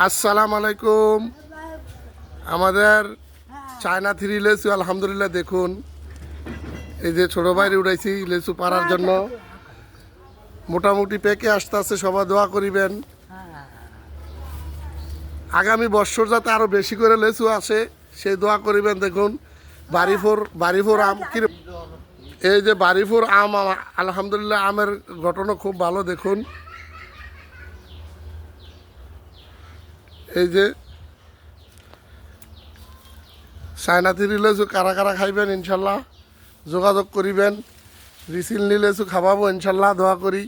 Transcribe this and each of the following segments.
আসসালামু আলাইকুম। আমাদের চায়না থ্রি লেচু আলহামদুলিল্লাহ দেখুন, এই যে ছোট বাইরে উড়াইছি লেচু পাড়ার জন্য। মোটামুটি পেকে আসতে সবাই দোয়া করিবেন। আগামী বছর যাতে আরো বেশি করে লেচু আসে সেই দোয়া করিবেন। দেখুন বাড়িফোর আম কি, এই যে বাড়িফোর আম আলহামদুলিল্লাহ আমের ঘটনা খুব ভালো। দেখুন এই যে চায়না থ্রি লেচু কারা কারা খাইবেন ইনশাল্লাহ যোগাযোগ করিবেন। রিসিলনি লেচু খাওয়াবো ইনশাল্লাহ, দোয়া করি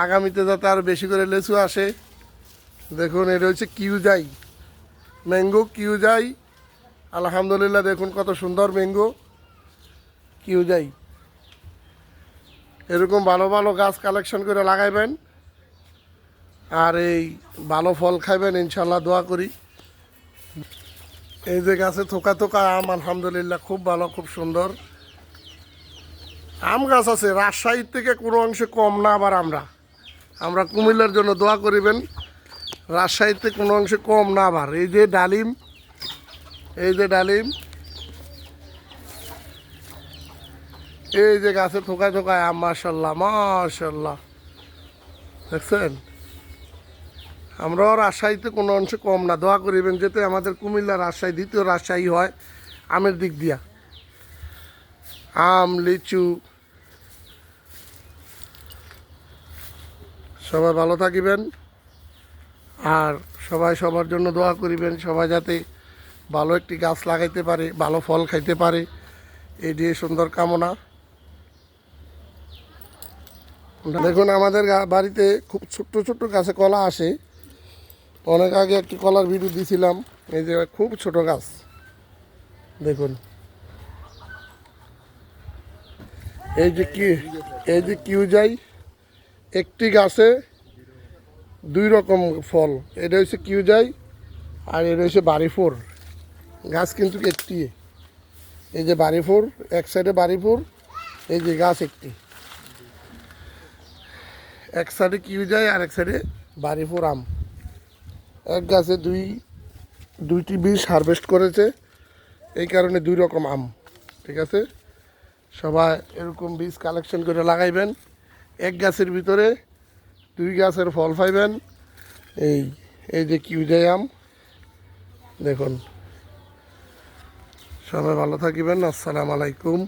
আগামীতে যাতে আরও বেশি করে লেচু আসে। দেখুন এটা হচ্ছে কিউজাই ম্যাঙ্গো, কিউজাই আলহামদুলিল্লাহ দেখুন কত সুন্দর ম্যাঙ্গো কিউজাই। এরকম ভালো ভালো গাছ কালেকশন করে লাগাইবেন আর এই ভালো ফল খাইবেন ইনশাল্লাহ, দোয়া করি। এই যে গাছে থোকা থোকা আম আলহামদুলিল্লাহ খুব ভালো, খুব সুন্দর আম গাছ আছে। রাজশাহীর থেকে কোনো অংশে কম না। আবার আমরা কুমিল্লার জন্য দোয়া করিবেন, রাজশাহীতে কোনো অংশে কম না। আবার এই যে ডালিম, এই যে ডালিম, এই যে গাছে থোকায় থোকায় আম মাশাল্লাহ মাশাল্লাহ দেখছেন। আমরাও রাজশাহীতে কোনো অংশে কম না, দোয়া করিবেন যেতে আমাদের কুমিল্লা রাজশাহী দ্বিতীয় রাজশাহী হয় আমের দিক দিয়া। আম লিচু সবাই ভালো থাকিবেন আর সবাই সবার জন্য দোয়া করিবেন। সবাই যাতে ভালো একটি গাছ লাগাইতে পারে, ভালো ফল খাইতে পারে, এই দিয়ে সুন্দর কামনা। দেখুন আমাদের বাড়িতে খুব ছোট্ট ছোট্ট গাছে কলা আসে। অনেক আগে একটি কলার ভিডিও দিয়েছিলাম। এই যে খুব ছোট গাছ দেখুন, এই যে কিউজাই একটি গাছে দুই রকম ফল। এটা হচ্ছে কিউজাই আর এটা হচ্ছে বাড়িফোর। গাছ কিন্তু একটি, এই যে বাড়িফোর, এক সাইডে বাড়িফোর, এই যে গাছ একটি, এক সাইডে কিউজাই আর এক সাইডে বাড়িফোর আম। এক গাছে দুইটি বীজ হারভেস্ট করেছে, এই কারণে দুই রকম আম। ঠিক আছে, সবাই এরকম বীজ কালেকশন করে লাগাইবেন। এক গাছের ভিতরে দুই গাছের ফল পাইবেন। এই যে কিউজাই আম দেখুন। সবাই ভালো থাকিবেন। আসসালামু আলাইকুম।